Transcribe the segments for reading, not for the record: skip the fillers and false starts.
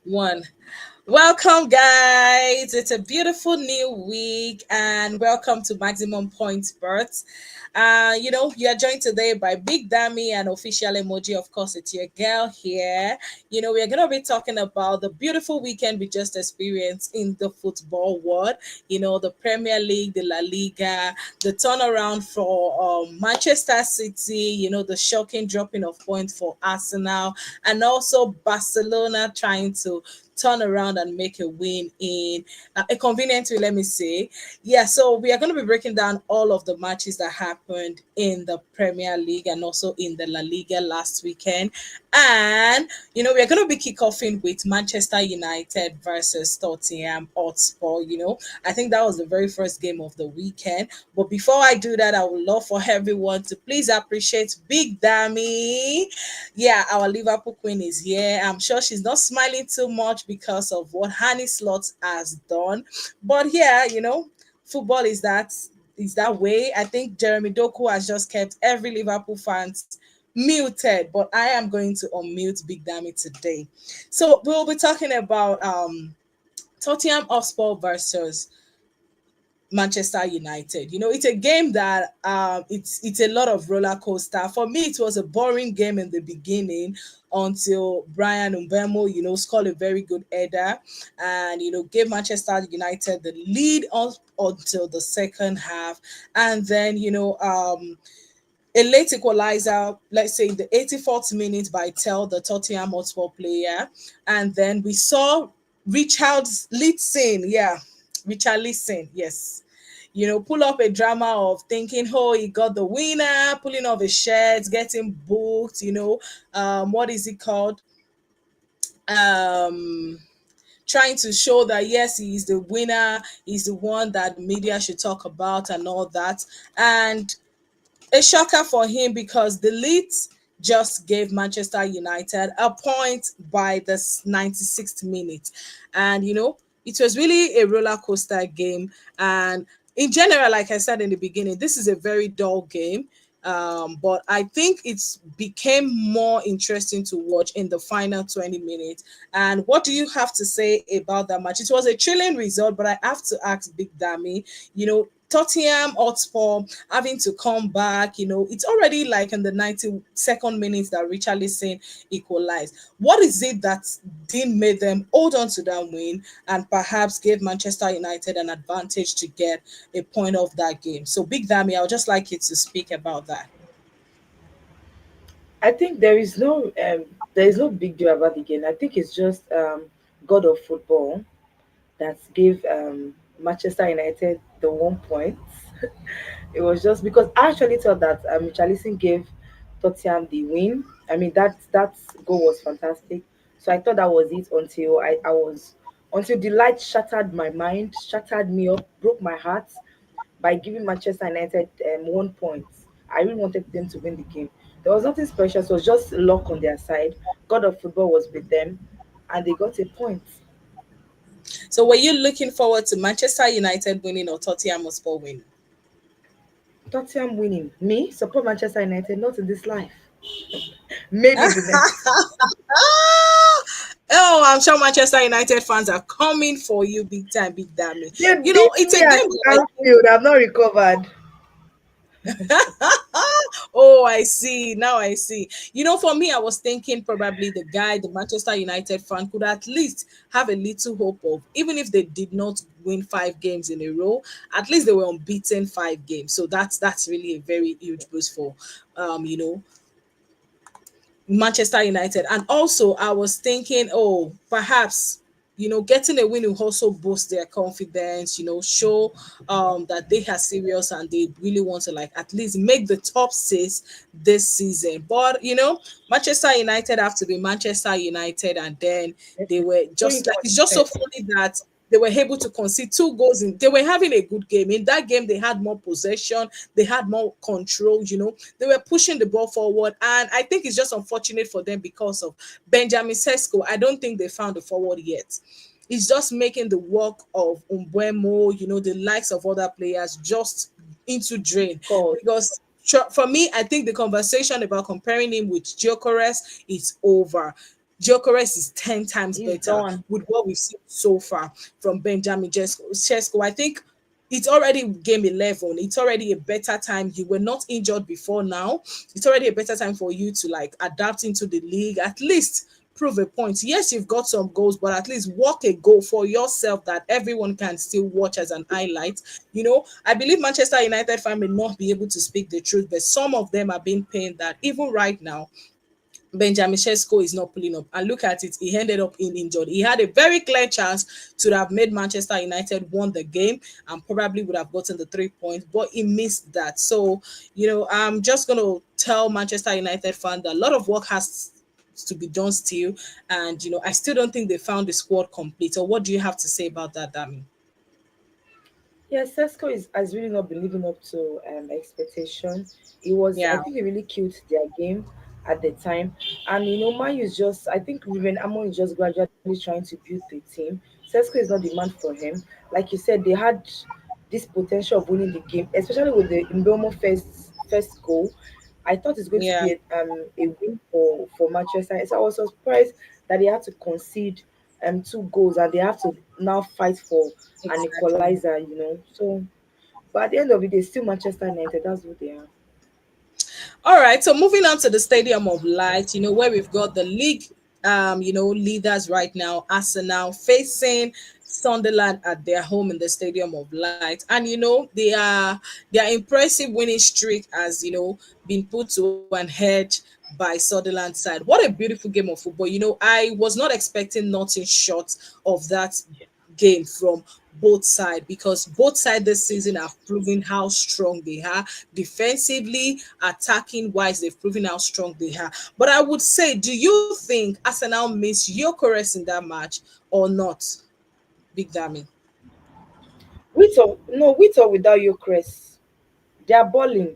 One. Welcome, guys. It's a beautiful new week, and welcome to Maximum Pointsport. You are joined today by Big Dammy and official emoji. Of course, it's your girl here. We're gonna be talking about the beautiful weekend we just experienced in the football world. The Premier League, the La Liga, the turnaround for Manchester City. The shocking dropping of points for Arsenal, and also Barcelona trying to turn around and make a win in a convenient way, let me say. Yeah, so we are going to be breaking down all of the matches that happened in the Premier League and also in the La Liga last weekend. And, we're going to be kick offing with Manchester United versus Tottenham Hotspur. I think that was the very first game of the weekend. But before I do that, I would love for everyone to please appreciate Big Dammy. Yeah, our Liverpool queen is here. I'm sure she's not smiling too much because of what Hanny Slot has done. But yeah, football is that way. I think Jeremy Doku has just kept every Liverpool fans muted, but I am going to unmute Big Dammy today. So we'll be talking about Tottenham Hotspur versus Manchester United. It's a game that it's a lot of roller coaster. For me, it was a boring game in the beginning until Brian Mbemo, scored a very good header and gave Manchester United the lead until the second half. And then, a late equalizer, let's say in the 84th minute by Tell, the Tottenham Hotspur player. And then we saw Richard Leeson, yes. Pull up a drama of thinking, oh, he got the winner, pulling off his shirts, getting booked, what is it called? Trying to show that yes, he is the winner, he's the one that media should talk about and all that. And a shocker for him because the Leeds just gave Manchester United a point by the 96th minute. And, it was really a roller coaster game. And in general, like I said in the beginning, this is a very dull game. But I think it's became more interesting to watch in the final 20 minutes. And what do you have to say about that match? It was a thrilling result, but I have to ask Big Dammy, Tottenham Hotspur having to come back, it's already like in the 92nd minute that Richarlison equalized. What is it that didn't make them hold on to that win and perhaps gave Manchester United an advantage to get a point of that game? So, Big Dammy, I would just like you to speak about that. I think there is no big deal about the game. I think it's just God of football that gave Manchester United the 1 point. It was just because I actually thought that Richarlison gave Tottenham the win. I mean that goal was fantastic. So I thought that was it until the light shattered my mind, shattered me up, broke my heart by giving Manchester United 1 point. I really wanted them to win the game. There was nothing special, so it was just luck on their side. God of football was with them, and they got a point. So, were you looking forward to Manchester United winning or Tottenham Hotspur winning? Tottenham winning. Me support Manchester United, not in this life. Maybe the next. Oh, I'm sure Manchester United fans are coming for you big time, Big Dammy. They beat It's me a at game that Anfield. I'm not recovered. oh, I see. Now I see. For me, I was thinking probably the Manchester United fan, could at least have a little hope of, even if they did not win 5 games in a row, at least they were unbeaten 5 games. So that's really a very huge boost for, Manchester United. And also, I was thinking, oh, perhaps getting a win will also boost their confidence, show that they are serious and they really want to like at least make the top 6 this season. But Manchester United have to be Manchester United, and then they were Doing just like, what it's he just so said. funny that they were able to concede 2 goals in. They were having a good game. In that game, they had more possession, they had more control, they were pushing the ball forward. And I think it's just unfortunate for them because of Benjamin Sesko. I don't think they found the forward yet. It's just making the work of Umbuemo, the likes of other players just into drain. God. Because for me, I think the conversation about comparing him with Gyökeres is over. Gyökeres is 10 times He's better done. with what we've seen so far from Benjamin Sesko. I think it's already game 11. It's already a better time. You were not injured before now. It's already a better time for you to like adapt into the league. At least prove a point. Yes, you've got some goals, but at least work a goal for yourself that everyone can still watch as an highlight. I believe Manchester United fan may not be able to speak the truth, but some of them are being pained that even right now, Benjamin Sesko is not pulling up. And look at it, he ended up in injured. He had a very clear chance to have made Manchester United won the game and probably would have gotten the 3 points, but he missed that. So, I'm just going to tell Manchester United fan that a lot of work has to be done still. And, I still don't think they found the squad complete. Or what do you have to say about that, Dami? Yeah, Sesko has really not been living up to expectation. It was, I Yeah, think, he really killed their game at the time. And Man U is just, I think, Ruben Amorim is just gradually trying to build the team. Sesko is not the man for him. Like you said, they had this potential of winning the game, especially with the Mbeumo first goal. I thought it's going to yeah, be a win for Manchester. So I was surprised that they had to concede two goals and they have to now fight for an exactly. equalizer. So, but at the end of the day, still Manchester United. That's what they are. All right, so moving on to the Stadium of Light, where we've got the league, leaders right now, Arsenal facing Sunderland at their home in the Stadium of Light, and their impressive winning streak has been put to an edge by Sunderland side. What a beautiful game of football! I was not expecting nothing short of that game from both sides because both sides this season have proven how strong they are defensively, attacking wise. They've proven how strong they are. But I would say, do you think Arsenal missed Gyökeres in that match or not, Big Dammy? With or no, with or without you, Chris, they are balling.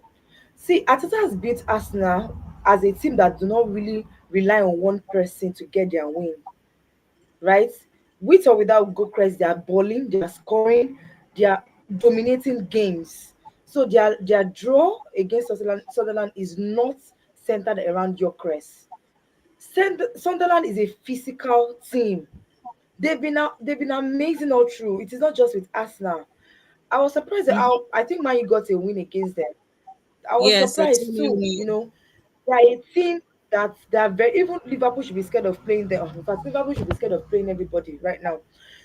See, Ateta has built Arsenal as a team that do not really rely on one person to get their win, right? With or without Gokres, they are balling, they are scoring, they are dominating games. So their draw against Sutherland is not centered around Gokres. Sunderland is a physical team. They've been amazing all through. It is not just with Arsenal. I was surprised at how I think Man U got a win against them. I was Yes, a surprised 2-0 too. win. They are a team that are very, even Liverpool should be scared of playing them. In fact, Liverpool should be scared of playing everybody right now.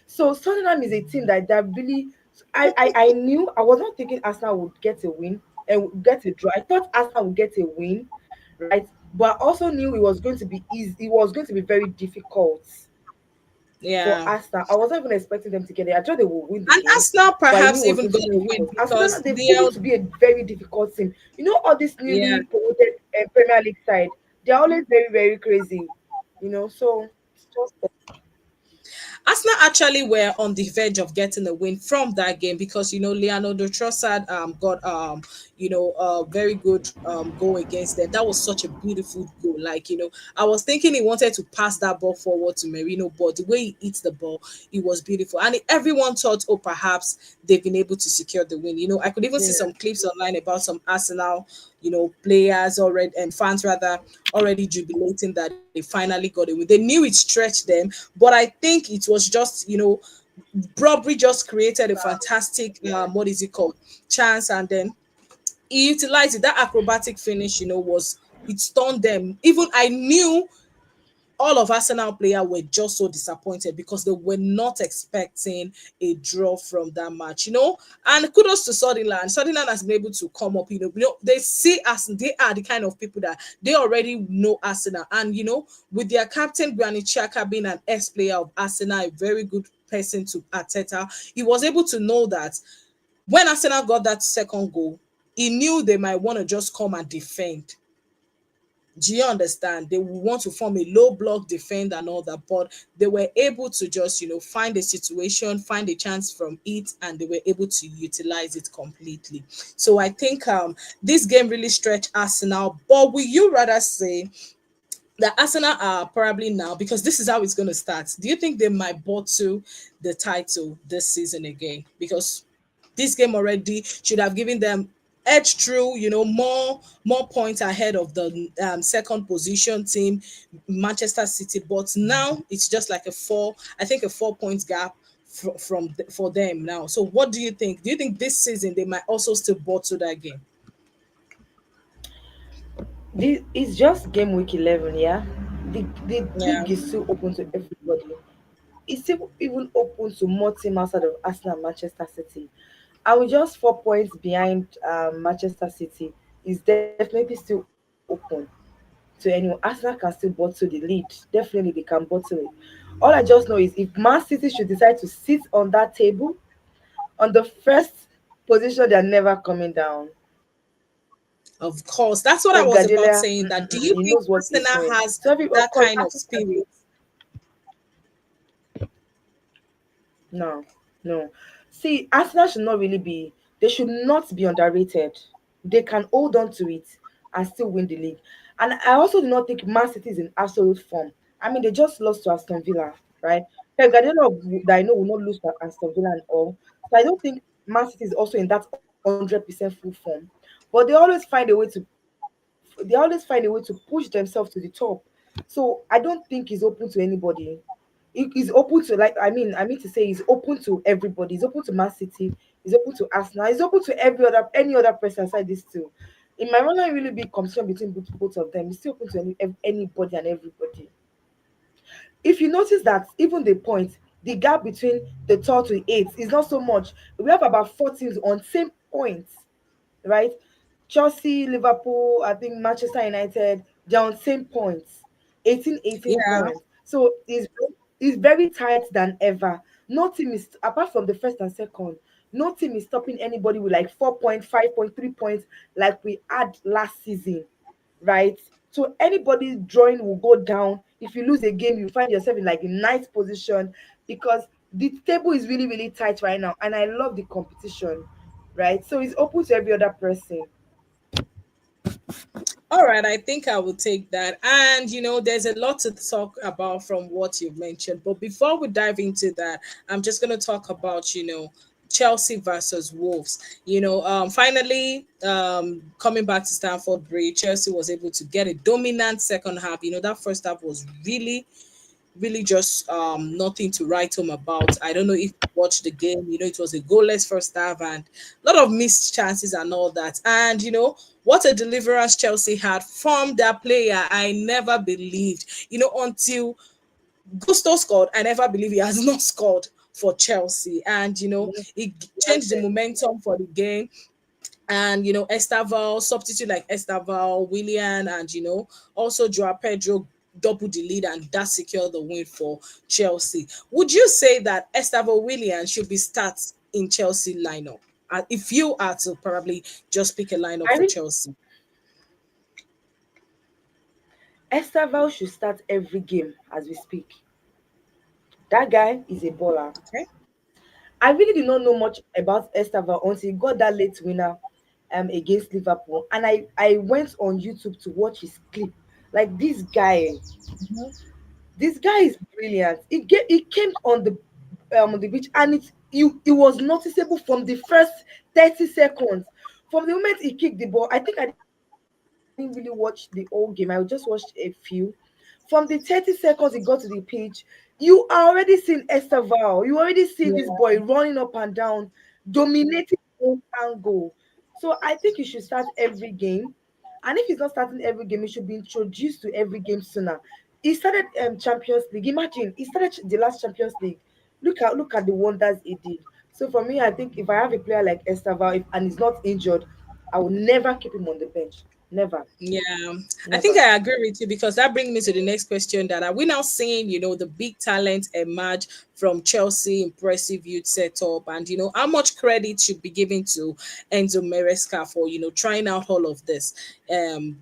So Sunderland is a team that really I knew I was not thinking Arsenal would get a win and would get a draw. I thought Arsenal would get a win, right? But I also knew it was going to be easy. It was going to be very difficult for Yeah. Arsenal. I wasn't even expecting them to get it. I thought they would win the And game, Arsenal but I knew perhaps it was even going to got be a win difficult. And because Sunderland, they've they proven are, to be a very difficult team. All this yeah. newly promoted Premier League side, they're always very, very crazy. So it's just Arsenal actually were on the verge of getting a win from that game because Leonardo Trossard got a very good goal against them. That was such a beautiful goal. Like I was thinking he wanted to pass that ball forward to Merino, but the way he hits the ball, it was beautiful. And everyone thought, oh, perhaps they've been able to secure the win. I could even see yeah. some clips online about some Arsenal, players already and fans rather already jubilating that they finally got a win. They knew it stretched them, but I think it was just Robbery just created a fantastic what is it called chance, and then he utilized it. That acrobatic finish, was it stunned them. Even I knew all of Arsenal players were just so disappointed because they were not expecting a draw from that match, And kudos to Sunderland. Sunderland has been able to come up, they see us, they are the kind of people that they already know Arsenal. And with their captain Granit Xhaka being an ex-player of Arsenal, a very good person to Arteta, he was able to know that when Arsenal got that second goal, he knew they might want to just come and defend. Do you understand? They will want to form a low block defend and all that, but they were able to just, find a situation, find a chance from it, and they were able to utilize it completely. So I think this game really stretched Arsenal. But will you rather say that Arsenal are probably now, because this is how it's going to start? Do you think they might bottle the title this season again? Because this game already should have given them edge through, more points ahead of the second position team, Manchester City. But now it's just like I think a 4 points gap for them now. So what do you think? Do you think this season they might also still bottle that game? This it's just game week 11, yeah. The Yeah. league is still open to everybody. It's still even open to more teams outside of Arsenal and Manchester City. And with just 4 points behind Manchester City, is definitely still open to anyone. Arsenal can still bottle the lead. Definitely, they can bottle it. All I just know is if Man City should decide to sit on that table, on the first position, they're never coming down. Of course, that's what I Pep was about Guardiola, saying. That do you he think knows what he's Arsenal doing. has So, of that course, kind of spirit? no, no. See, Arsenal should not really be. They should not be underrated. They can hold on to it and still win the league. And I also do not think Man City is in absolute form. I mean, they just lost to Aston Villa, right? Pep Guardiola that I know will not lose to Aston Villa and all. So I don't think Man City is also in that 100% full form. But they always find a way to push themselves to the top. So I don't think he's open to anybody. He's open to, like, I mean to say he's open to everybody. He's open to Man City. He's open to Arsenal. He's open to any other person aside these two. It might not really be competition between both of them. He's still open to anybody and everybody. If you notice that even the gap between the third to eighth is not so much. We have about 4 teams on same points, right? Chelsea, Liverpool, I think Manchester United, they're on same points, 18 Yeah. points. So it's very tight than ever. No team is, apart from the first and second, no team is stopping anybody with like 4 point, 5 point, 3 points like we had last season, right? So anybody's drawing will go down. If you lose a game, you find yourself in like a ninth position because the table is really, really tight right now. And I love the competition, right? So it's open to every other person. All right, I think I will take that. And there's a lot to talk about from what you've mentioned. But before we dive into that, I'm just going to talk about, Chelsea versus Wolves. Finally, coming back to Stamford Bridge, Chelsea was able to get a dominant second half. That first half was really just nothing to write home about. I don't know if you watched the game. It was a goalless first half and a lot of missed chances and all that. And what a deliverance Chelsea had from that player. I never believed, until Gusto scored. I never believe he has not scored for Chelsea. And it changed the Yes. momentum for the game. And Estaval, substitute like Estaval, Willian, and also Joao Pedro double the lead, and that secured the win for Chelsea. Would you say that Estaval Willian should be start in Chelsea lineup? If you are to probably just pick a lineup I for mean, Chelsea. Estaval should start every game as we speak. That guy is a baller. Okay. I really did not know much about Estaval until he got that late winner against Liverpool. And I went on YouTube to watch his clip. Like this guy is brilliant. It came on the beach and it was noticeable from the first 30 seconds. From the moment he kicked the ball, I think I didn't really watch the whole game. I just watched a few. From the 30 seconds he got to the pitch, you are already seeing Esteval. You already see this boy Yeah. running up and down, dominating the whole angle. So I think he should start every game. And if he's not starting every game, he should be introduced to every game sooner. He started Champions League. Imagine he started the last Champions League. Look at the wonders he did. So for me, I think if I have a player like Esteval and he's not injured, I will never keep him on the bench. Never, Yeah, I think never. I agree with you because that brings me to the next question. That are we now seeing, the big talent emerge from Chelsea, impressive youth setup, and how much credit should be given to Enzo Maresca for trying out all of this,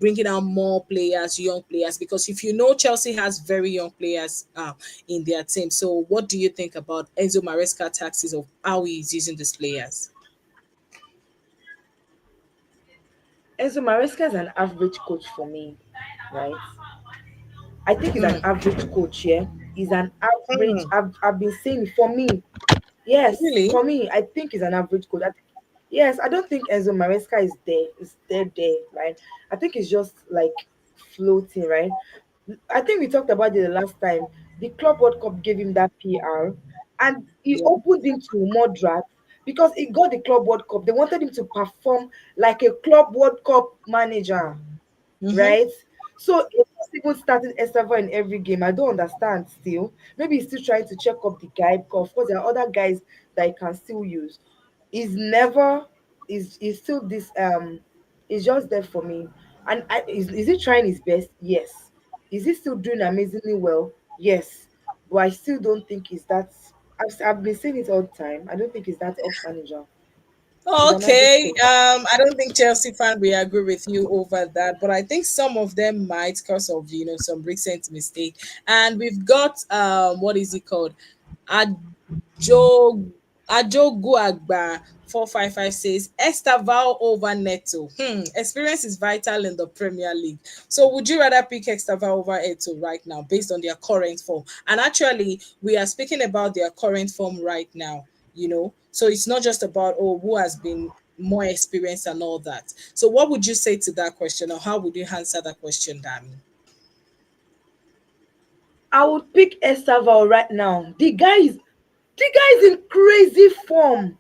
bringing out more players, young players. Because if Chelsea has very young players in their team. So what do you think about Enzo Maresca tactics of how he is using these players? Enzo Maresca is an average coach for me, right? I think he's an Mm. average coach. Yeah, he's an average. Mm. I've been saying it for me. Yes, Really? for me, I think he's an average coach. Yes, I don't think Enzo Maresca is there. Is there, right? I think it's just like floating, right? I think we talked about it the last time. The Club World Cup gave him that PR, and he Yeah. opened him to more drafts because he got the Club World Cup. They wanted him to perform like a Club World Cup manager, Mm-hmm. right? So if he's even starting Esteva in every game, I don't understand still. Maybe he's still trying to check up the guy because of course there are other guys that he can still use. He's never is still this is just there for me. And is he trying his best? Yes. Is he still doing amazingly well? Yes. But I still don't think he's that. I've been saying it all the time. I don't think he's that off manager. He's an average Okay. coach. I don't think Chelsea fan will agree with you over that, but I think some of them might because of some recent mistake. And we've got what is it called? Ajo Ajoguagba 455 says Estaval over Neto. Experience is vital in the Premier League. So would you rather pick Estaval over Eto right now based on their current form? And actually, we are speaking about their current form right now. So it's not just about who has been more experienced and all that. So what would you say to that question, or how would you answer that question, Dami? I would pick Estaval right now. The guy is in crazy form.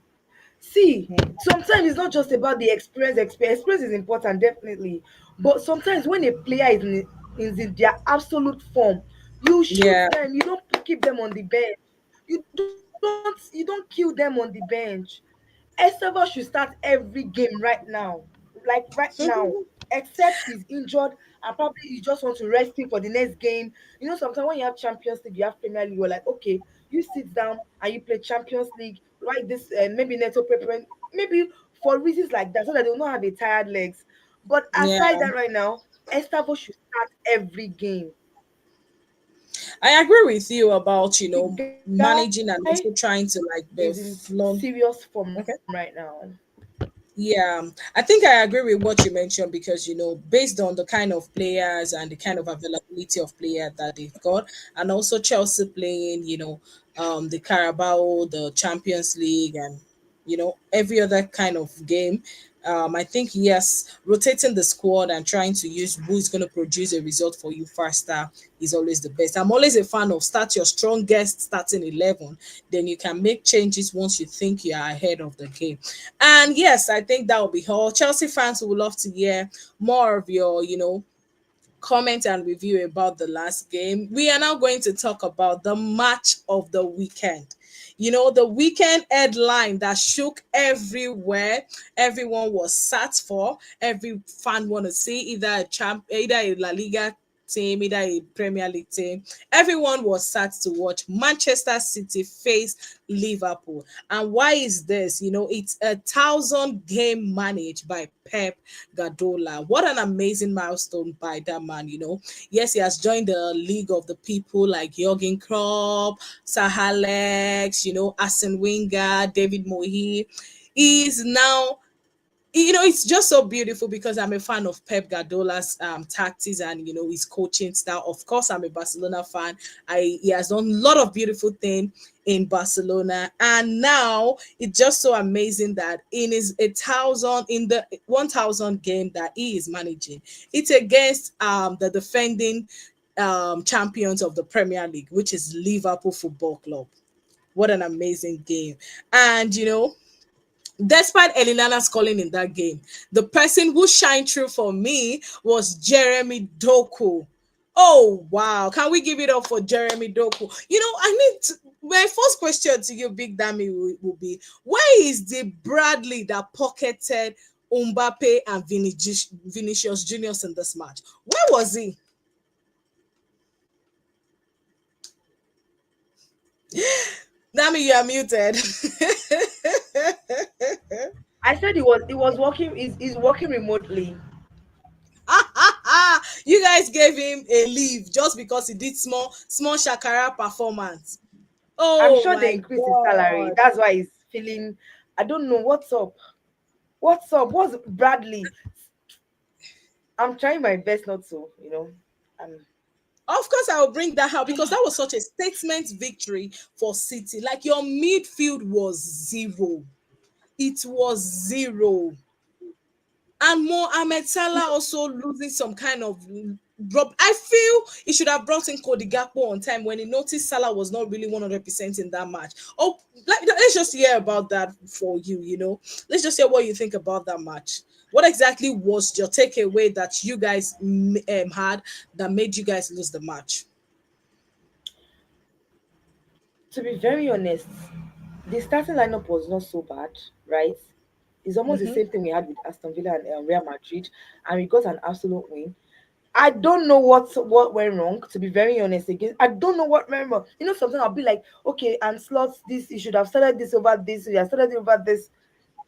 See, sometimes it's not just about the experience. Experience is important, definitely. But sometimes when a player is in their absolute form, you shoot Yeah. them. You don't keep them on the bench. You don't kill them on the bench. Esteva should start every game right now. Like right now. Except he's injured and probably you just want to rest him for the next game. Sometimes when you have Champions League, you have Premier League, you're like, okay, you sit down and you play Champions League, like this, maybe Neto preparing, maybe for reasons like that, so that they will not have a tired legs. But Yeah. aside that, right now, Estavo should start every game. I agree with you about, The guy managing and also trying to is like in be flaunt. serious form right Okay. now. Yeah, I think I agree with what you mentioned because based on the kind of players and the kind of availability of player that they've got, and also Chelsea playing, the Carabao, the Champions League, and every other kind of game. I think yes, rotating the squad and trying to use who is going to produce a result for you faster is always the best. I'm always a fan of start your strongest starting 11, then you can make changes once you think you are ahead of the game. And yes, I think that will be all. Chelsea fans would love to hear more of your, comment and review about the last game. We are now going to talk about the match of the weekend. The weekend headline that shook everywhere. Everyone was sat for. Every fan want to see either a La Liga team, either a Premier League team. Everyone was sat to watch Manchester City face Liverpool. And why is this? It's 1,000 game managed by Pep Guardiola. What an amazing milestone by that man. Yes, he has joined the League of the People like Jurgen Klopp, Sir Alex, Arsene Wenger, David Moyes. He's now it's just so beautiful because I'm a fan of Pep Guardiola's tactics and his coaching style. Of course, I'm a Barcelona fan. He has done a lot of beautiful things in Barcelona, and now it's just so amazing that in the 1,000 game that he is managing, it's against the defending champions of the Premier League, which is Liverpool Football Club. What an amazing game! And despite Elinana scoring in that game, the person who shined through for me was Jeremy Doku. Oh wow! Can we give it up for Jeremy Doku? My first question to you, Big Dammy, will be: where is the Bradley that pocketed Mbappe and Vinicius Juniors in this match? Where was he? Dammy, you are muted. I said he was working. He's working remotely. You guys gave him a leave just because he did small shakara performance. I'm Oh sure they my increased his salary. god. That's why he's feeling. I don't know what's up. What's up? What's Bradley? I'm trying my best not to. Of course, I will bring that out because that was such a statement victory for City. Like your midfield was zero. it was zero. And Mohamed Salah also losing some kind of drop. I feel he should have brought in Cody Gakpo on time when he noticed Salah was not really 100% in that match. Oh, let's just hear about that for you, you know. Let's just hear what you think about that match. What exactly was your takeaway that you guys had that made you guys lose the match? To be very honest, the starting lineup was not so bad, right? It's almost the Mm-hmm. same thing we had with Aston Villa and Real Madrid, and we got an absolute win. I don't know what went wrong. To be very honest, again, I don't know what went wrong. You know, sometimes I'll be like, okay, and slots this. You should have started this over this. You have started it over this.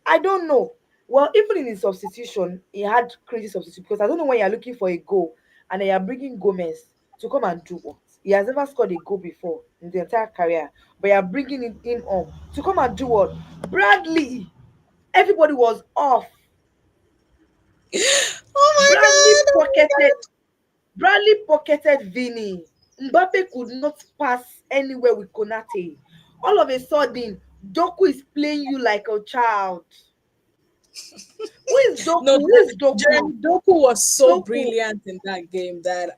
I don't know. Well, even in his substitution, he had crazy substitution because I don't know when you're looking for a goal and then you're bringing Gomez to come and do what? He has never scored a goal before in the entire career, but you're bringing him on to come and do what? Bradley. Everybody was off. Oh my Bradley god! Oh my pocketed. Bradley pocketed Vini. Mbappe could not pass anywhere with Konate. All of a sudden, Doku is playing you like a child. Who is No, Doku? Who is Jeremy Doku? Doku was so Doku. brilliant in that game that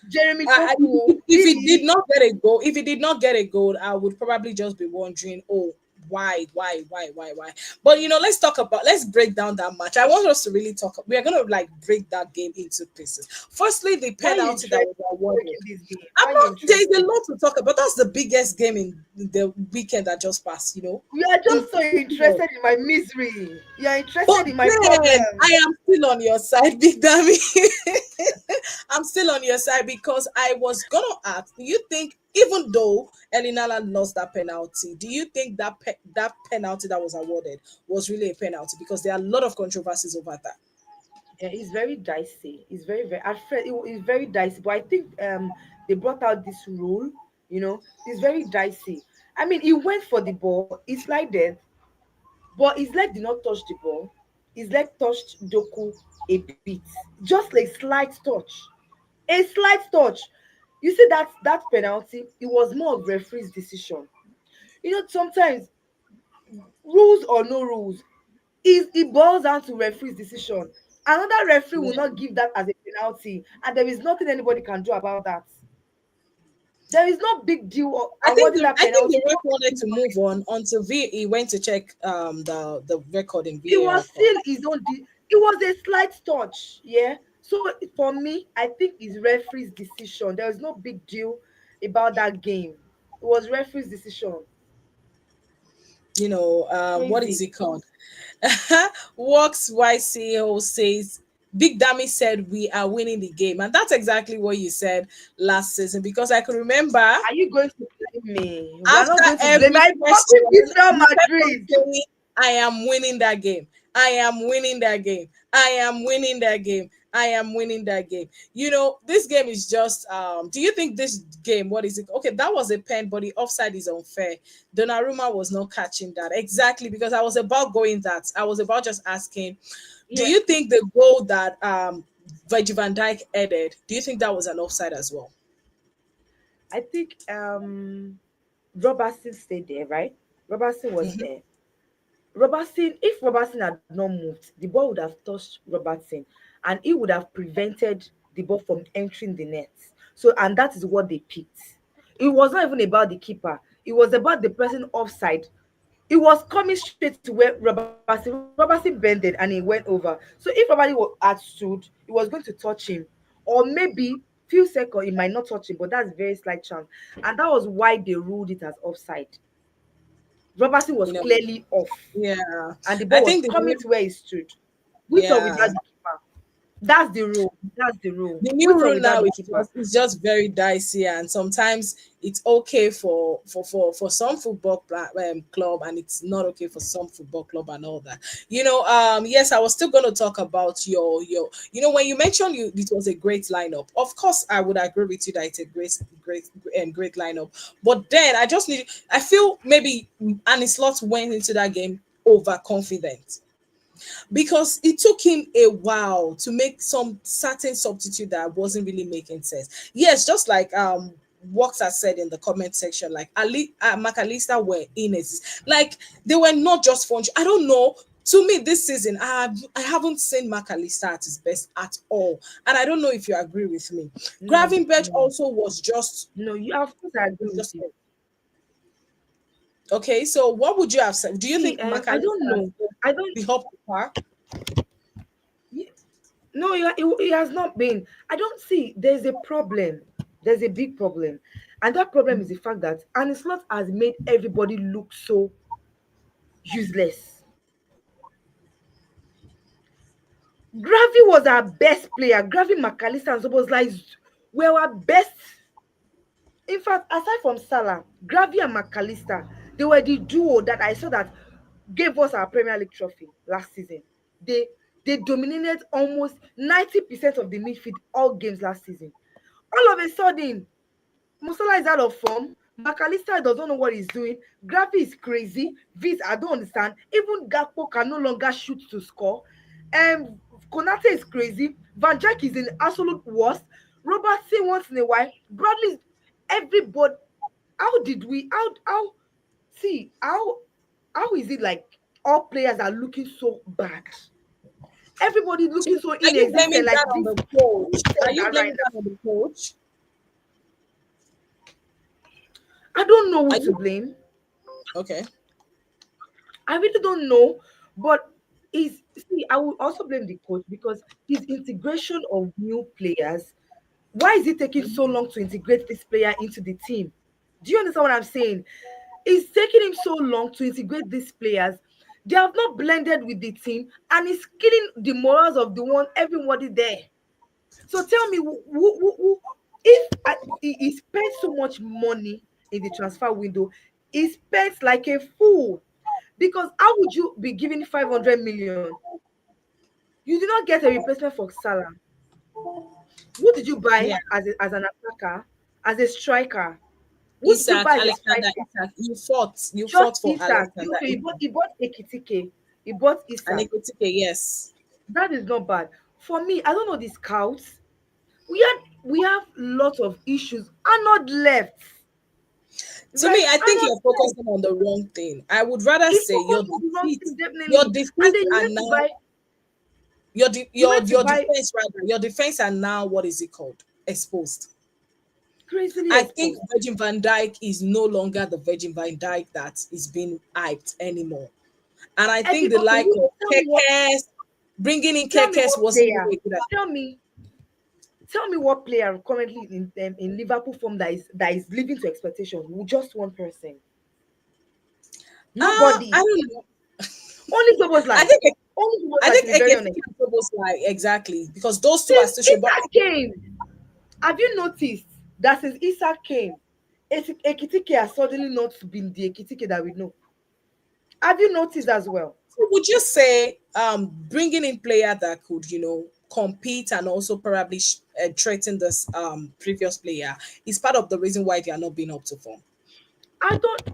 Jeremy Doku. if he did Really? not get a goal, if he did not get a goal, I would probably just be wondering, oh, why? But let's talk about, let's break down that match. I want us to really talk. We are gonna like break that game into pieces. Firstly, the Why are you penalty that interested was in awarded. breaking this game? I'm Why are you not. There's a interested? lot to talk about. That's the biggest game in the weekend that just passed. You are In just so football. interested in my misery. You are But interested in my then problem. I am still on your side, Big Dammy. I'm still on your side because I was gonna ask, do you think, even though Elinala lost that penalty, do you think that penalty that was awarded was really a penalty? Because there are a lot of controversies over that. Yeah, it's very dicey. It's very at first it's very dicey. But I think they brought out this rule. It's very dicey. I mean, he went for the ball. He slided, but his leg did not touch the ball. His leg touched Doku a bit, just a slight touch, a slight touch. You see that penalty? It was more of referee's decision. Sometimes rules or no rules, it boils down to referee's decision. Another referee will Yeah. not give that as a penalty, and there is nothing anybody can do about that. There is no big deal awarding that I think the penalty. ref wanted to move on until he went to check the record in It VAR was call. still his own. It was a slight touch, yeah. So for me, I think it's referee's decision. There was no big deal about that game. It was referee's decision. What is Crazy. it called? Works YCO says Big Dammy said we are winning the game, and that's exactly what you said last season. Because I could remember Are you going to blame me? We are after not going to blame. every I question, fucking beat Real you kept on Madrid. saying, I am winning that game. I am winning that game. I am winning that game. I am winning that game. This game is just do you think this game, what is it? Okay, that was a pen, but the offside is unfair. Donnarumma was not catching that. Exactly, because I was about going that. I was about just asking, do Yeah, you think the goal that Virgil van Dijk headed, do you think that was an offside as well? I think Robertson stayed there, right? Robertson was Mhm. there. If Robertson had not moved, the ball would have touched Robertson and he would have prevented the ball from entering the net. So, and that is what they picked. It was not even about the keeper, it was about the person offside. It was coming straight to where Robertson bended and he went over. So if had stood, it was going to touch him, or maybe few seconds it might not touch him, but that's very slight chance, and that was why they ruled it as offside. Robertson was You know, clearly off, yeah. and the I ball was think the coming to where he stood, with or yeah. without the keeper. That's the rule. That's the rule. The new With or rule without now the is keeper. just very dicey, and sometimes it's okay for some club, and it's not okay for some football club and all that. Yes, I was still going to talk about your when you mentioned it was a great lineup. Of course, I would agree with you that it's a great lineup. But then I feel maybe Annie Slot went into that game overconfident because it took him a while to make some certain substitute that wasn't really making sense. Yes, just like what are said in the comment section, like McAllister were in it. Like they were not just fun. I don't know. To me, this season, I haven't seen McAllister at his best at all, and I don't know if you agree with me. No, Gravenberch no, also was just no. You, of course, I agree was with just you. okay. So, what would you have said? Do you See, think I don't McAllister know. I don't. be up to par? Ye- No, it has not been. I don't see. There's a problem. There's a big problem, and that problem is the fact that Arne Slot has made everybody look so useless. Gravy was our best player. Gravy, McAllister, and Zobos like were our best. In fact, aside from Salah, Gravy and McAllister, they were the duo that I saw that gave us our Premier League trophy last season. They they dominated almost 90% of the midfield all games last season. All of a sudden, Musala is out of form. McAllister doesn't know what he's doing. Gravy is crazy. Viz, I don't understand. Even Gakpo can no longer shoot to score. And Konate is crazy. Van Dijk is in absolute worst. Robertson once in a while. Bradley, everybody. How did we? How? See how is it like all players are looking so bad? Everybody So, looking so are you inexistent. blaming Like that on this. the Who coach? Are said you that right blaming now? that on the coach? I don't know Are who to you blame. okay? I really don't know, but is see, I will also blame the coach because his integration of new players. Why is it taking so long to integrate this player into the team? Do you understand what I'm saying? It's taking him so long to integrate these players. They have not blended with the team, and it's killing the morals of the one everybody there. So tell me, if he spent so much money in the transfer window, he spent like a fool. Because how would you be giving 500 million? You did not get a replacement for Salah. Who did you buy Yeah, as an attacker, as a striker? Who did you Isaac, buy as a Alexander, striker? Isaac. You fought Just for Isak. Alexander Okay, Isaac he bought Ekitike. He bought and Isak. Ekitike. Yes. That is not bad. For me, I don't know the scouts. We have lot of issues. Arnold left, To me, right? I think Arnold you're left. focusing on the wrong thing. I would rather He say focused on the wrong thing, your definitely. And defeats then are now he went to your buy defense rather your defense are now what is it called exposed. crazily I think exposed. Virgin van Dijk is no longer the Virgin van Dijk that is being hyped anymore. And I think the Okay, like of what Kekes, bringing in tell me Kekes what wasn't player. really a good idea. Tell me tell me what player currently in Liverpool form that is living to expectations. Just one person. I Nobody. don't know. Only Sobo's I like. think Only Sobo's I like think to be very Eketike honest. and Tobos like exactly because those two are Since still show. But Isak came, have you noticed that since Isak came, Ekitike has suddenly not been the Ekitike that we know? Have you noticed as well? would you say bringing in player that could compete and also probably threaten this previous player is part of the reason why they are not being up to form? I don't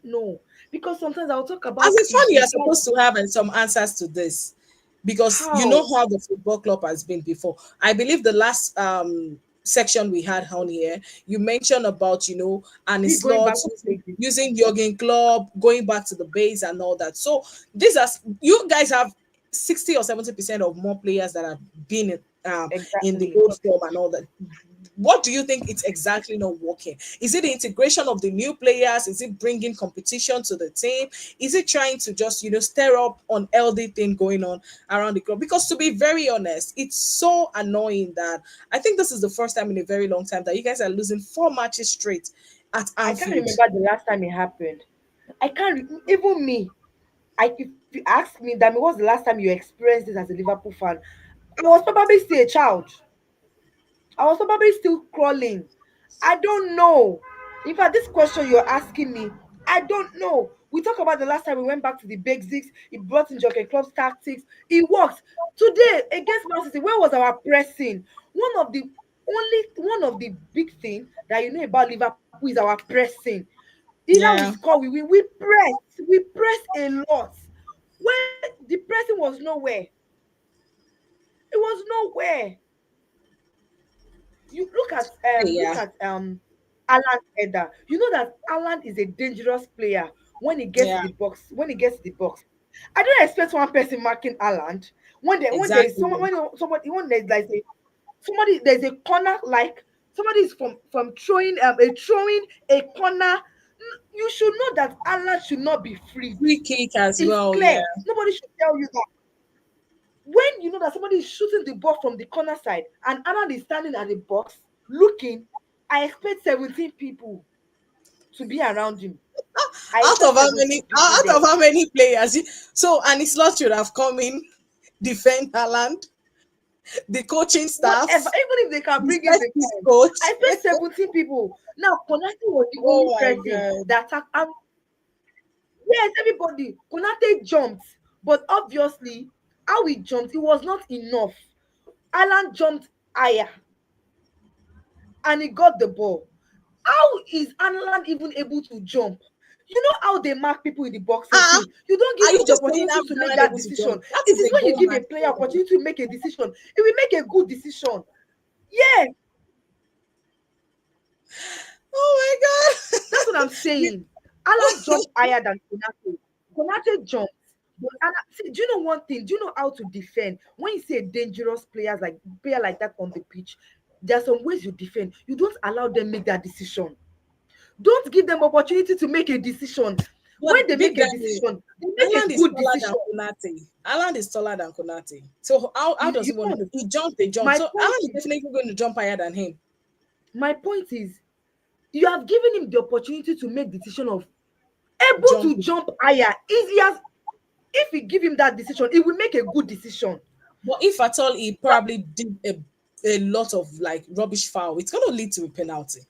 know because sometimes I'll talk As about a fan, you is are supposed to have some answers to this because you know how how the football club has been before. I believe the last section we had on here, you mentioned about and we his going back slots to basics. using Jurgen Club, going back to the base and all that. So these are you guys have 60 or 70% of more players that have been in the Exactly. old form and all that. What do you think it's exactly not working? Is it the integration of the new players? Is it bringing competition to the team? Is it trying to just stir up on LD thing going on around the club? Because to be very honest, it's so annoying that I think this is the first time in a very long time that you guys are losing 4 matches straight at I can't Anfield. remember the last time it happened. I can't even me. If you ask me, that what's the last time you experienced this as a Liverpool fan? I was probably still a child. I was probably still crawling. I don't know. In fact, this question you're asking me, I don't know. We talk about the last time we went back to the basics. He brought in Jockey Club's tactics. It worked. Today against Man City, where was our pressing? One of the big thing that you know about Liverpool is our pressing. Either we Yeah. score, we press a lot. Where the pressing was nowhere. It was nowhere. You Yeah, look at Alan Eder. You know that Alan is a dangerous player when he gets to yeah, the box. When he gets to the box, I don't expect one person marking Alan when there is someone exactly. somebody when there's a somebody there's a corner, like somebody is from throwing a corner. You should know that Alan should not be free. Free kick as It's well. Yeah. clear. Nobody should tell you that. When you know that somebody is shooting the ball from the corner side and Alan is standing at the box looking, I expect 17 people to be around him. I Out of expect how many? 17 people Out there. of how many players? So and it's not should have come in, defend Haaland, the coaching Whatever, staff, even if they can the bring in set the piece time, I coach. expect 17 people. Now, Konate was the only Oh my person god! that attacked. Yes, everybody. Konate jumped, but obviously, how he jumped, it was not enough. Alan jumped higher and he got the ball. How is Alan even able to jump? You know how they mark people in the box 18. Ah, You don't give are you him the saying opportunity I'm to make not that able to decision. jump? That It is is a when you goal give a match player for me. opportunity to make a decision. He will make a good decision. Yes, Oh my that's what I'm god! saying. Alan jumped higher than Konate. Konate jumped. But Alan, see, do you know one thing? Do you know how to defend? When you see a dangerous player like that on the pitch, there are some ways you defend. You don't allow them make that decision. Don't give them opportunity to make a decision. But When they Big make a Daddy, decision, they make a Ireland is good taller than decision. Konate. Ireland is taller than Konate. So how does You he want know, to? He jumped, they jump. my So point Ireland is is, definitely going to jump higher than him. my point is, you have given him the opportunity to make decision of able to Jumping. jump higher. If we give him that decision, he will make a good decision. But if at all he probably did a lot of like rubbish foul, it's going to lead to a penalty.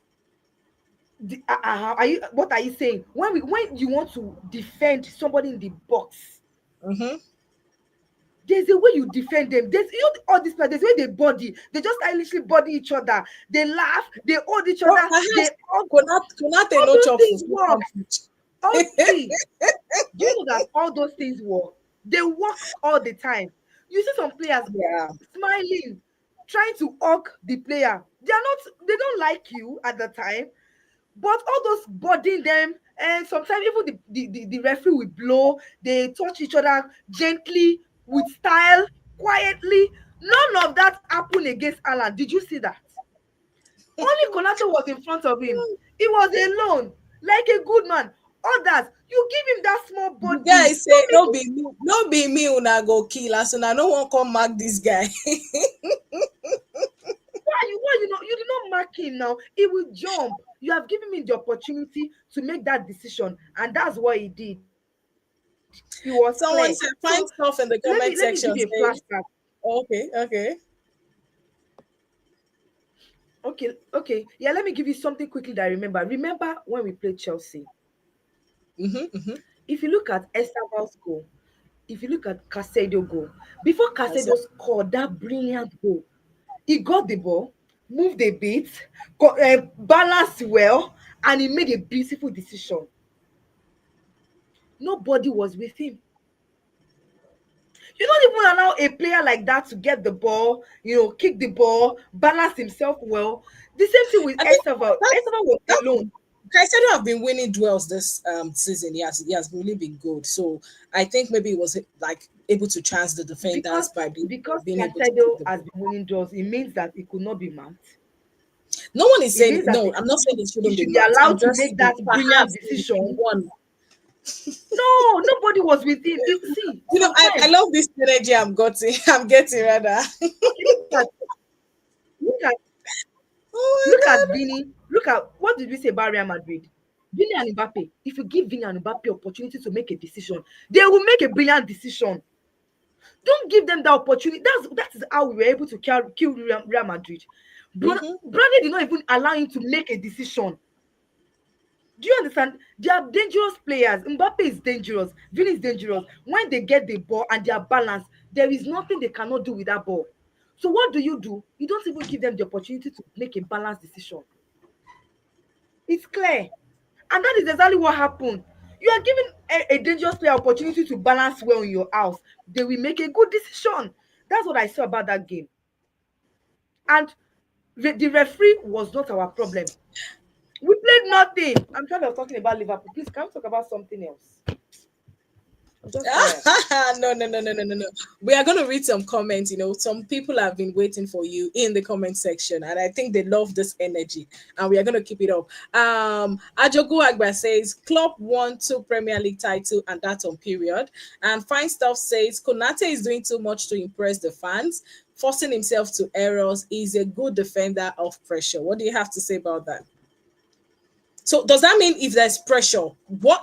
Are you? What are you saying? When you want to defend somebody in the box, Mm-hmm. there's a way you defend them. There's all this there's a way they body. They just stylishly body each other. They laugh. They hold each But other. They perhaps hug. Konate All no those chop things fufu work. come pitch. All see. Do you know that all those things work? They work all the time. You see some players Yeah. smiling, trying to hug the player. They don't like you at the time, but all those bodying them, and sometimes even the referee will blow, they touch each other gently, with style, quietly. None of that happened against Alan. Did you see that? Only Konato was in front of him. He was alone, like a good man. Others, you give him that small The guy body. say Don't make no it. be me, no be me una go kill as una no wan come mark this guy. Why you did not mark him now? He will jump. You have given him the opportunity to make that decision, and that's what he did. He was clear. Someone So said find stuff in the let me comment give you a section. flashback. Say okay, okay. Okay. Yeah, let me give you something quickly that I remember. Remember when we played Chelsea? Mm-hmm, mm-hmm. If you look at Estaval's goal, if you look at Casado goal, before I said Casado scored that brilliant goal, he got the ball, moved a bit, balanced well, and he made a beautiful decision. Nobody was with him. You don't even allow a player like that to get the ball, kick the ball, balance himself well. The same thing with I think Esteval. that's Esteval was that alone Caicedo have been winning duels this season. He has really been good. So I think maybe he was like able to chance the because defenders by because being able to kick Casado the has ball. been winning draws. It means that he could not be marked. No one is It saying means that no. I'm not saying it he shouldn't be should be marked. I'm allowed to just make saying that brilliant perhaps he decision. won. No, nobody was with him. See, I sometimes love this energy I'm getting. I'm getting rather. okay, look at Oh look at my god. Vini. Look at what did we say about Real Madrid? Vini and Mbappe. If you give Vini and Mbappe opportunity to make a decision, they will make a brilliant decision. Don't give them that opportunity. That is how we were able to kill Real Madrid. Mm-hmm. Bradley did not even allow him to make a decision. Do you understand? They are dangerous players. Mbappe is dangerous. Vini is dangerous. When they get the ball and they are balanced, there is nothing they cannot do with that ball. So what do? You don't even give them the opportunity to make a balanced decision. It's clear. And that is exactly what happened. You are giving a dangerous player opportunity to balance well in your house. They will make a good decision. That's what I saw about that game. And The referee was not our problem. We played nothing. I'm tired of talking about Liverpool. Please, can we talk about something else? I'm just tired. No, no, no, no, no, no, no. We are going to read some comments. Some people have been waiting for you in the comment section, and I think they love this energy, and we are going to keep it up. Ajogu Agba says Klopp won 2 Premier League title, and that's on period. And Fine Stuff says Konate is doing too much to impress the fans, forcing himself to errors. He's a good defender of pressure. What do you have to say about that? So does that mean if there's pressure, what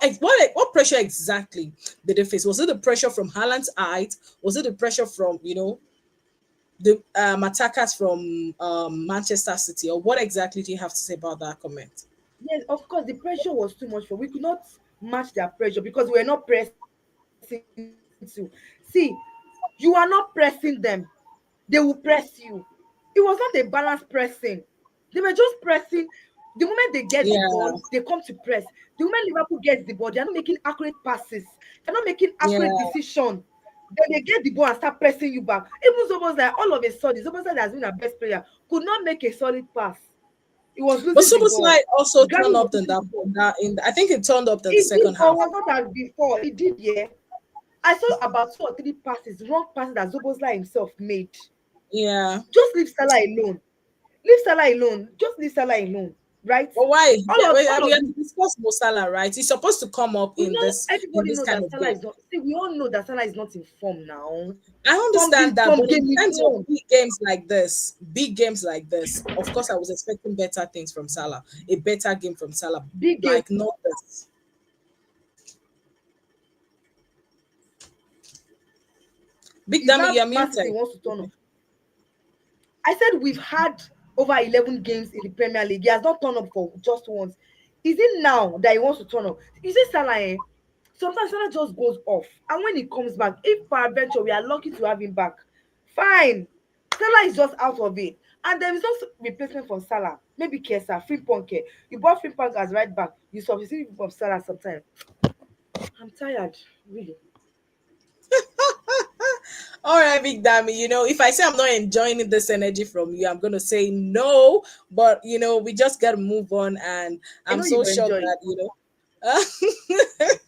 pressure exactly did they face? Was it the pressure from Haaland's height? Was it the pressure from the attackers from Manchester City, or what exactly do you have to say about that comment? Yes, of course, the pressure was too much for. We could not match their pressure because we were not pressing too. See, you are not pressing them, they will press you. It was not a balanced pressing. They were just pressing. The moment they get the ball, they come to Yeah, press. The moment Liverpool gets the ball, they are not making accurate passes. They're not making accurate yeah. decision. Then they get the ball and start pressing you back. Even Zobos, like all of a sudden, Zobos that has been our best player could not make a solid pass. He was But losing the ball. Superslide also Gary turned was up in losing that, the ball. I think it turned up in the He did, second or half. was not as before. He did, yeah. I saw about 2 or 3 passes, wrong passes that Zobosla himself made. Yeah. Just leave Salah alone. Leave Salah alone. Just leave Salah alone. Right? But why? Yeah, All we of have this. discussed Mo Salah, right? He's supposed to come up We in know in everybody this knows kind that of Salah game. is not. See, we all know that Salah is not in form now. I understand that, Some but in game in terms of form. big games like this, of course, I was expecting better things from Salah, a better game from Salah, Big game. like not this. Big Is Dummy, that you're Man City muted. wants to turn up? I said we've had over 11 games in the Premier League. He has not turned up for just once. Is it now that he wants to turn up? You see, Salah, sometimes Salah just goes off. And when he comes back, if peradventure we are lucky to have him back, fine. Salah is just out of it. And there is also replacement for Salah. Maybe Kesa, Frimpong. You bought Frimpong as right back. You substitute him for Salah sometimes. I'm tired, really. All right, Big Dummy. If I say I'm not enjoying this energy from you, I'm gonna say no. But we just gotta move on, and I I'm know you so will sure enjoy it.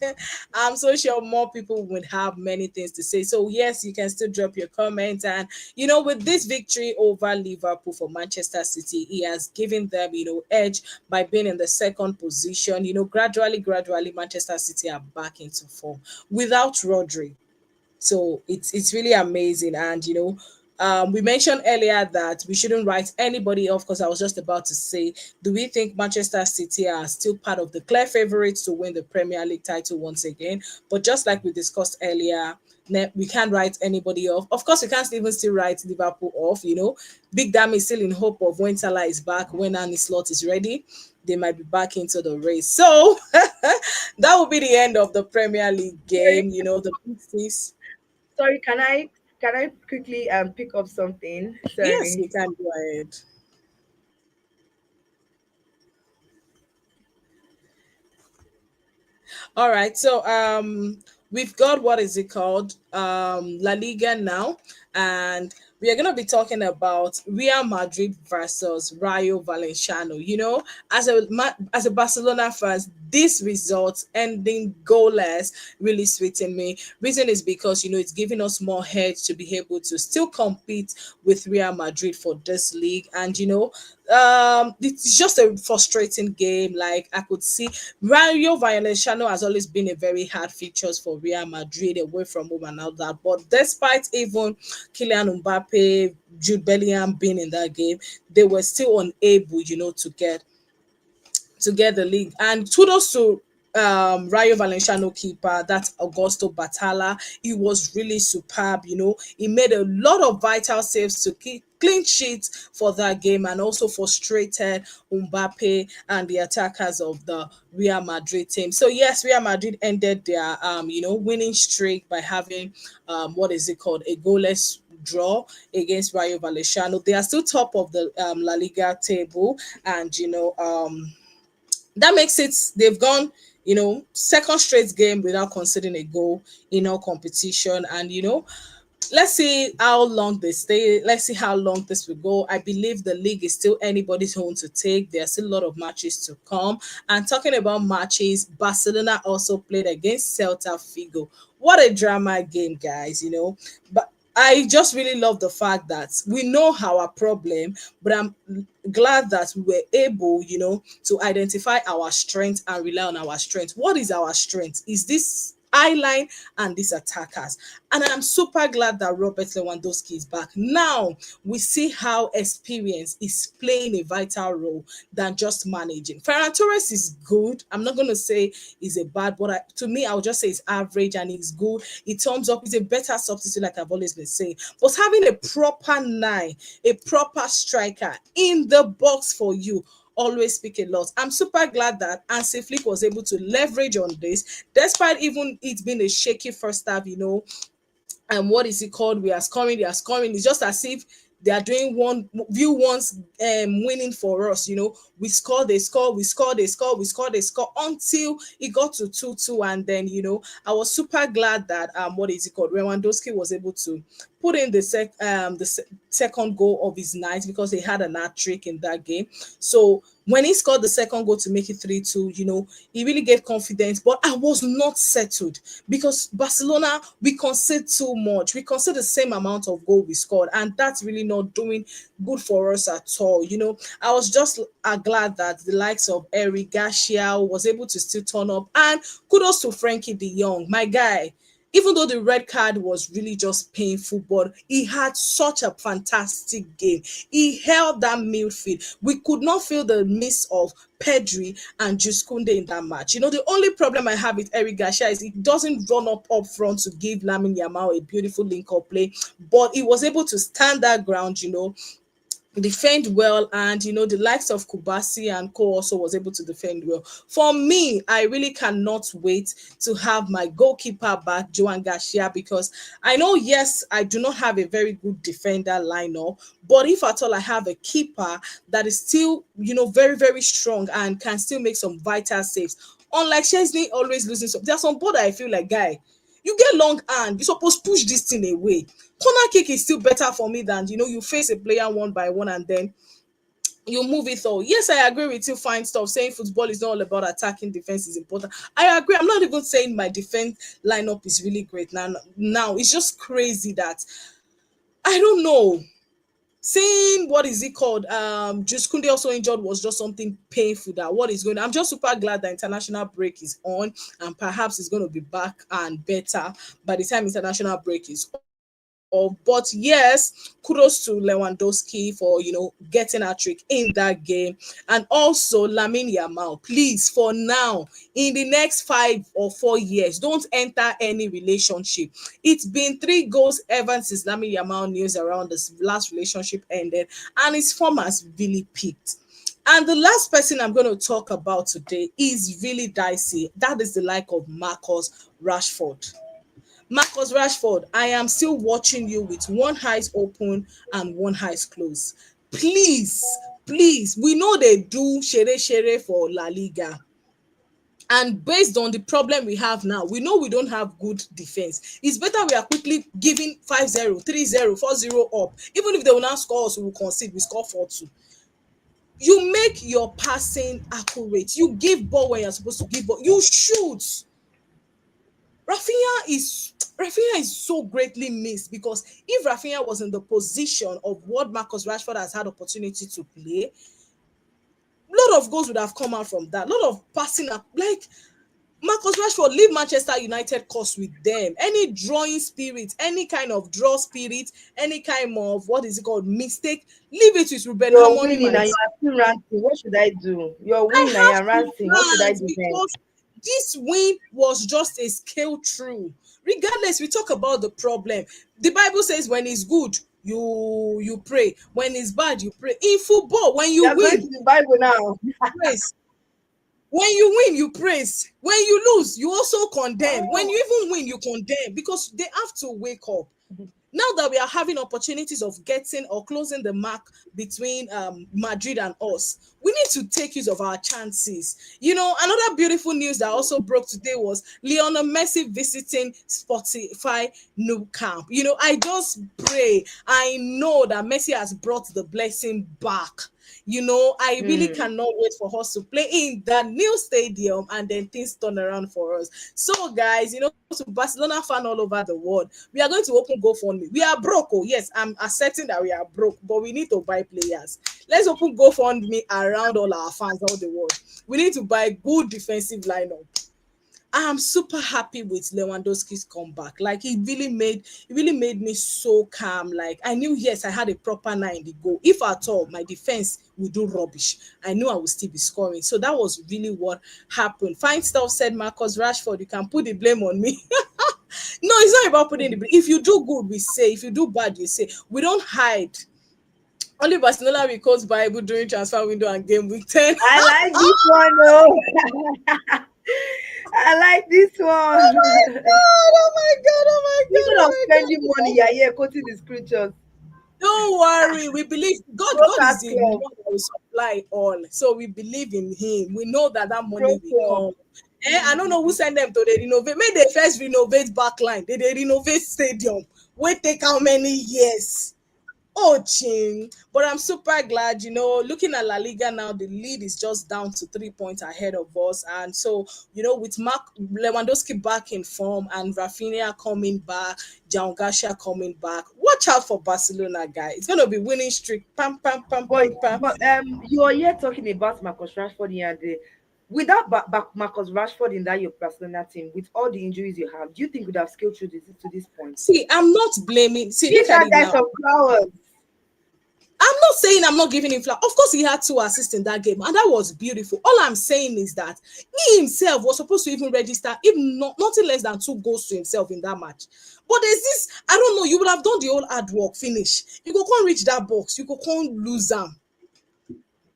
that. I'm so sure more people would have many things to say. So yes, you can still drop your comments. And with this victory over Liverpool for Manchester City, he has given them edge by being in the second position. Gradually, Manchester City are back into form without Rodri. So it's really amazing. And we mentioned earlier that we shouldn't write anybody off, because I was just about to say, do we think Manchester City are still part of the clear favorites to win the Premier League title once again? But just like we discussed earlier, we can't write anybody off. Of course, we can't even still write Liverpool off. Big Dam is still in hope of when Salah is back, when Annie Slot is ready, they might be back into the race. So that will be the end of the Premier League Sorry, game. The Big Six. sorry, can I quickly pick up something? Yes, Sorry. you can go ahead. All right. So we've got, what is it called? La Liga now, and we are going to be talking about Real Madrid versus Rayo Valenciano. As a Barcelona fan, this result ending goalless really sweetened me. Reason is because it's giving us more heads to be able to still compete with Real Madrid for this league. And it's just a frustrating game. Like, I could see Rayo Vallecano has always been a very hard fixtures for Real Madrid away from home and all that. But despite even Kylian Mbappe, Jude Bellingham being in that game, they were still unable, to get the league. And kudos to Rayo Valenciano keeper, that's Augusto Batalla. He was really superb. He made a lot of vital saves to keep clean sheets for that game, and also frustrated Mbappe and the attackers of the Real Madrid team. So yes, Real Madrid ended their winning streak by having what is it called, a goalless draw against Rayo Vallecano. They are still top of the La Liga table, and that makes it, they've gone second straight game without conceding a goal in all competition. And let's see how long they stay. Let's see how long this will go. I believe the league is still anybody's own to take. There's still a lot of matches to come. And talking about matches, Barcelona also played against Celta Figo. What a drama game, guys, But I just really love the fact that we know our problem, but I'm glad that we were able, to identify our strength and rely on our strength. What is our strength? Is this eye line and these attackers. And I'm super glad that Robert Lewandowski is back. Now we see how experience is playing a vital role than just managing. Ferran Torres is good. I'm not going to say he's a bad, but to me, I'll just say he's average and he's good. He turns up. He's a better substitute, like I've always been saying. But having a proper nine, a proper striker in the box for you always speak a lot. I'm super glad that Hansi Flick was able to leverage on this, despite even it being a shaky first half, and what is it called? We are scoring, they are scoring. It's just as if they are doing one view once winning for us. We score, they score, we score, they score, we score, they score until it got to 2-2. And then, I was super glad that what is it called? Lewandowski was able to put in the second goal of his night because he had an hat trick in that game. So when he scored the second goal to make it 3-2, he really gave confidence. But I was not settled because Barcelona, we concede too much. We concede the same amount of goal we scored, and that's really not doing good for us at all. I was just glad that the likes of Eric Garcia was able to still turn up, and kudos to Frankie De Jong, my guy. Even though the red card was really just painful, but he had such a fantastic game. He held that midfield. We could not feel the miss of Pedri and Juskunde in that match. The only problem I have with Eric Garcia is he doesn't run up front to give Lamine Yamal a beautiful link-up play, but he was able to stand that ground, defend well, and the likes of Kubasi and Co also was able to defend well. For me, I really cannot wait to have my goalkeeper back, Joan Garcia, because I know, yes, I do not have a very good defender lineup, but if at all I have a keeper that is still very very strong and can still make some vital saves, unlike Chesney always losing some. There's some ball that I feel like, guy, you get long hand, you supposed push this thing away. Corner kick is still better for me than you face a player one by one and then you move it all. Yes, I agree with you. Fine stuff. Saying football is not all about attacking, defense is important. I agree. I'm not even saying my defense lineup is really great now. Now it's just crazy that I don't know. Seeing what is it called? Just Kunde also injured was just something painful. That what is going on. I'm just super glad that international break is on and perhaps it's going to be back and better by the time international break is off. But yes, kudos to Lewandowski for getting a trick in that game, and also Lamine Yamal. Please, for now, in the next 5 or 4 years, don't enter any relationship. It's been 3 goals ever since Lamine Yamal news around this last relationship ended, and his form has really peaked. And the last person I'm going to talk about today is really dicey. That is the like of Marcus Rashford. Marcus Rashford, I am still watching you with one eyes open and one eyes closed. Please, please, we know they do shere for La Liga. And based on the problem we have now, we know we don't have good defense. It's better we are quickly giving 5-0, 3-0, 4-0 up. Even if they will not score us, we will concede, we score 4-2. You make your passing accurate. You give ball when you're supposed to give ball. You shoot. Rafinha is so greatly missed, because if Rafinha was in the position of what Marcus Rashford has had opportunity to play, a lot of goals would have come out from that. A lot of passing up, like Marcus Rashford, leave Manchester United course with them. Any drawing spirit, any kind of draw spirit, any kind of what is it called mistake, leave it with Ruben You're Amorim winning and and you are still ranting. What should I do? You're I winning and have you're to ranting. What should I rant do then? because this win was just a scale through. Regardless, we talk about the problem. The Bible says when it's good, you pray. When it's bad, you pray. In football, when you You're going to win, the Bible now. praise. When you win, you praise. When you lose, you also condemn. When Oh, you even win, you condemn, because they have to wake up. Now that we are having opportunities of getting or closing the mark between Madrid and us, we need to take use of our chances. Another beautiful news that also broke today was Lionel Messi visiting Spotify new camp. I just pray, I know that Messi has brought the blessing back. I really Hmm. cannot wait for us to play in the new stadium and then things turn around for us. So, guys, to Barcelona fan all over the world, we are going to open GoFundMe. We are broke. Oh, yes, I'm accepting that we are broke, but we need to buy players. Let's open GoFundMe around all our fans all the world. We need to buy good defensive lineup. I am super happy with Lewandowski's comeback. Like it really made me so calm. Like I knew, yes, I had a proper nine in the goal. If at all my defense would do rubbish, I knew I would still be scoring. So that was really what happened. Fine stuff said Marcus Rashford. You can put the blame on me. No, it's not about putting the blame. If you do good, we say. If you do bad, you say. We don't hide. Only Barcelona will quote Bible during transfer window and game week 10. I like this one, oh. I like this Oh one. my god! Oh my god! Oh my god! Instead Oh of my spending money, god! you're here quoting the scriptures. Don't worry. We believe God. God is Broadcast the club. one that will supply all. So we believe in Him. We know that that money Pro will club. come. I don't know who sent them to the renovate. May they first renovate backline. They renovate stadium. Wait, take how many years? Oh, ching. But I'm super glad, looking at La Liga now, the lead is just down to 3 points ahead of us. And so, with Mark Lewandowski back in form and Rafinha coming back, John Garcia coming back, watch out for Barcelona, guy. It's going to be winning streak. Pam, pam, pam, But pam, pam. you are here talking about Marcus Rashford here and there. Without Marcus Rashford in that your Barcelona team, with all the injuries you have, do you think we'd have scaled through this to this point? See, I'm not blaming. See, Give look at that it guy now. some flowers. I'm not saying I'm not giving him flag. Of course, he had two assists in that game, and that was beautiful. All I'm saying is that he himself was supposed to even register, even nothing less than 2 goals to himself in that match. But there's this, I don't know, you would have done the whole hard work, finish. You go can't reach that box, you go can't lose them.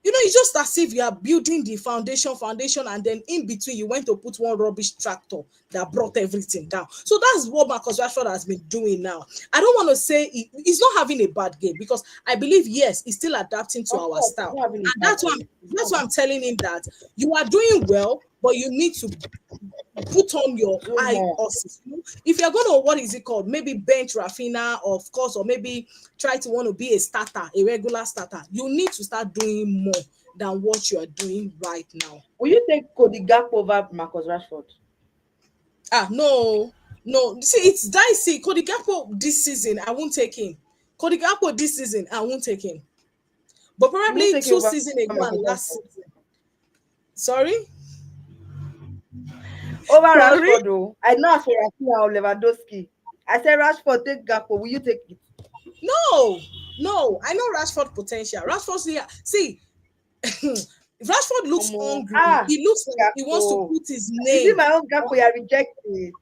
It's just as if you are building the foundation, and then in between you went to put one rubbish tractor that brought everything down. So that's what Marcus Rashford has been doing now. I don't want to say he's not having a bad game, because I believe, yes, he's still adapting to Of our course, he's style. not having a And bad that's why game. He's that's not why I'm telling him that you are doing well, but you need to put on your do eye more. horses. If you're going to, what is it called? Maybe bench Rafina, of course, or maybe try to want to be a starter, a regular starter. You need to start doing more than what you are doing right now. Will you take Cody Gakpo over Marcus Rashford? No, no. See, it's dicey. Cody Gakpo this season, I won't take him. Cody Gakpo this season, I won't take him. But You won't probably take it two over seasons ago Marcus and last Rashford. season. Sorry, Over sorry. Rashford, though. I know as for Rafinha or Lewandowski. I said Rashford, take Gakpo. Will you take it? No, no. I know Rashford potential. Rashford, see, Rashford looks hungry. He looks like he wants to Gakpo. put his Is it name. my own Gakpo you are rejecting?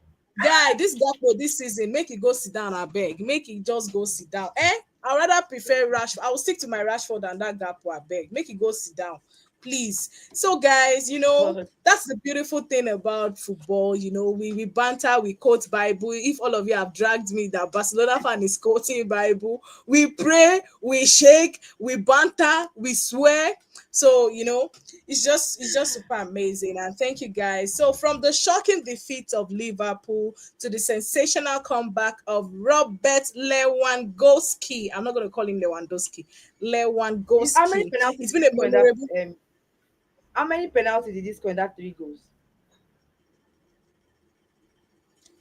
Guy, this Gakpo this season, make it go sit down, I beg. Make it just go sit down. I rather prefer Rashford. I will stick to my Rashford than that Gakpo, I beg. Make it go sit down, please. So, guys, God. that's the beautiful thing about football. We banter, we quote Bible. If all of you have dragged me that Barcelona fan is quoting Bible, we pray, we shake, we banter, we swear. So, it's just super amazing. And thank you, guys. So from the shocking defeat of Liverpool to the sensational comeback of Robert Lewandowski. I'm not going to call him Lewandowski. How many Lewandowski. penalties It's did been a he score in that? memorable. How many penalties did he score in that 3 goals?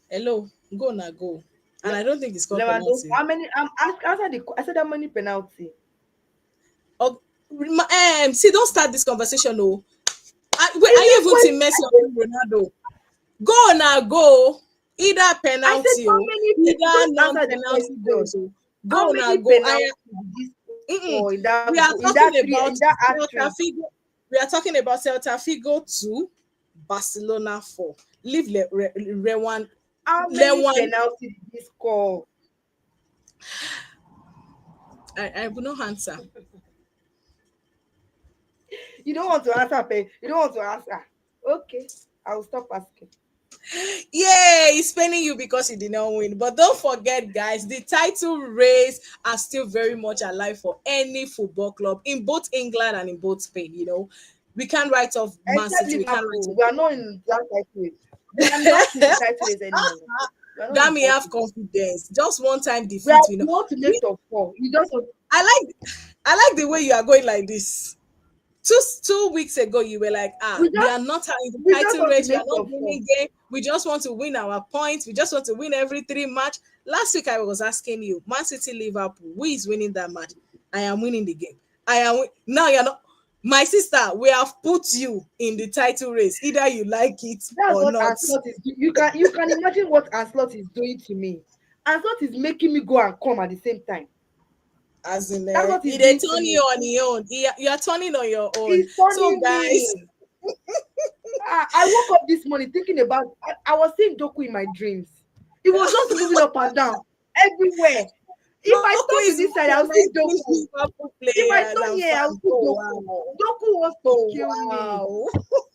Hello, go now, go. And I don't think it's called Lewandowski. penalty. How many? Answer the. I said how many penalty? Oh, see, don't start this conversation. No, wait, Is are you the even Team Messi question? or Team Ronaldo? Go now, go. Either I said penalty, how oh, many? either Just answer the non-penalty question. goals. Oh. How Go now, many go. penalties did he Mm-mm. score We are in that talking three about in that hat Celta trick? Figo. We are talking about Celta Figo 2, Barcelona 4. Leave Rewan. How many Lewan. penalties did he score? I will not answer. You don't want to answer, Pay. You don't want to answer. Okay, I will stop asking. Yeah, he's paying you because he did not win. But don't forget, guys, the title race are still very much alive for any football club in both England and in both Spain. We can't write off Man Except City. We can't Liverpool. write We are not in that title race. We are not in the off. title race anymore. We are not That may involved have in it. confidence. Just one time We are defeat, we know. we want to make top four. You just want I like I like the way you are going like this. Two weeks ago, you were like, we we just are not in the we just title want to race, we are make not top four. winning game, we just want to win our points, we just want to win every three match. Last week I was asking you, Man City Liverpool, who is winning that match? I am winning the game. Now you're not. My sister, we have put you in the title race, either you like it That's or what not. Anslot is doing. You can imagine what Anslot is doing to me. Anslot is making me go and come at the same time. As in, That's what he he's they doing to turn you me. on your own. You are turning on your own. He's So, turning guys, me. I woke up this morning thinking about. I was seeing Doku in my dreams. He was just moving up and down everywhere. If I Doku turn to is this side, I'll see recognizing Doku. Liverpool If I players turn and here, I'll fans. see Oh Doku. wow! Doku wants to Oh kill me. wow!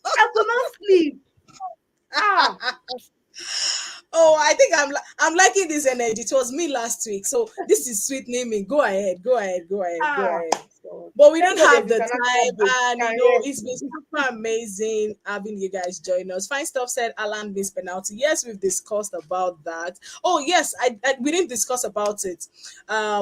I could not sleep. Ah, Oh, I think I'm liking this energy. It was me last week, so this is sweetening me. Go ahead, go ahead, go ahead, go ah. ahead. So, But we thank don't God there's have the international time, break. and Can it's been super amazing having you guys join us. Fine stuff said Alan missed penalty. Yes, we've discussed about that. Oh yes, we didn't discuss about it.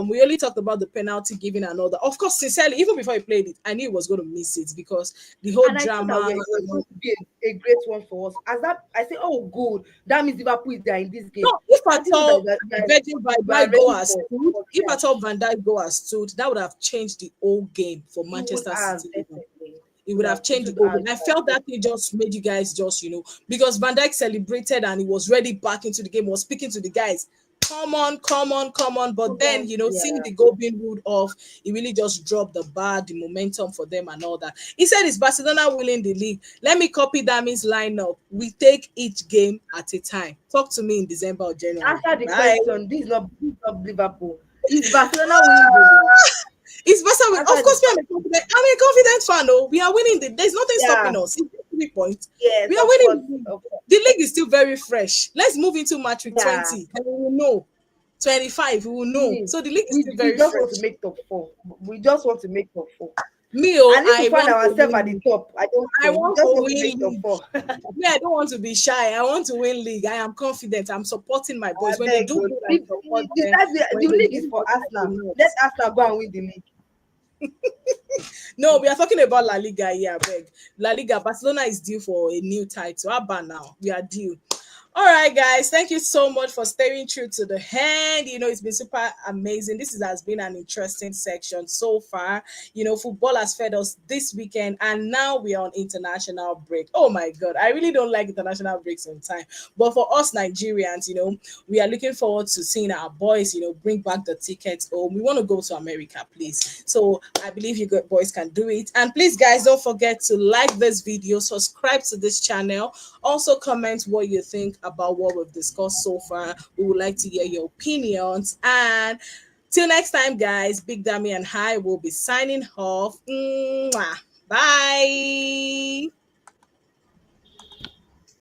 We only talked about the penalty giving and all that. Of course, sincerely, even before he played it, I knew he was going to miss it because the whole and I thought that drama. it was going to be a great one for us. As that I say, oh good, that means Liverpool is there in this game. No, if I at didn't know all that Virgil van we are Dijk go ready as for stood, if at all trash. Van Dijk go as stood, that would have changed the whole game for It would Manchester have City. definitely. It would have It changed the would whole have. game. I felt that thing just made you guys just, because Van Dijk celebrated and he was ready back into the game, was speaking to the guys. Come on, come on, come on. But Come then, on, seeing yeah. the goal being ruled off, he really just dropped the bar, the momentum for them and all that. He said it's Barcelona winning the league. Let me copy Dami's lineup. We take each game at a time. Talk to me in December or January. Answer the Bye. question. This is not Liverpool. Is Barcelona winning the league? It's Barca. Of Answer the course, I'm a confident fan. Oh, we are winning. There's nothing yeah. stopping us. It's just 3 points. Yes, We are of winning course, the league. of course. The league is still very fresh. Let's move into match week Yeah. 20. And we will know. 25, we will know. Me, So the league is still we very just want to fresh. make top four. We just want to make top four. Me, And if we I find want to ourselves at the win. top, I don't I care. We want just to want to win make top league. four. Me, I don't want to be shy. I want to win league. I am confident. I'm supporting my I boys. When they beg do God. good, I support them. Besides, When the they league is do for bad, I Arsenal. do not. Let Arsenal go and win the league. No, we are talking about La Liga here, beg. La Liga, Barcelona is due for a new title. How about now? We are due. All right, guys. Thank you so much for staying true to the hand. It's been super amazing. Has been an interesting section so far. Football has fed us this weekend, and now we are on international break. Oh my God, I really don't like international breaks on time. But for us Nigerians, we are looking forward to seeing our boys, bring back the tickets home. We want to go to America, please. So I believe you good boys can do it. And please, guys, don't forget to like this video, subscribe to this channel. Also, comment what you think about what we've discussed so far. We would like to hear your opinions. And till next time, guys, Big Dammy and I will be signing off. Mwah. Bye.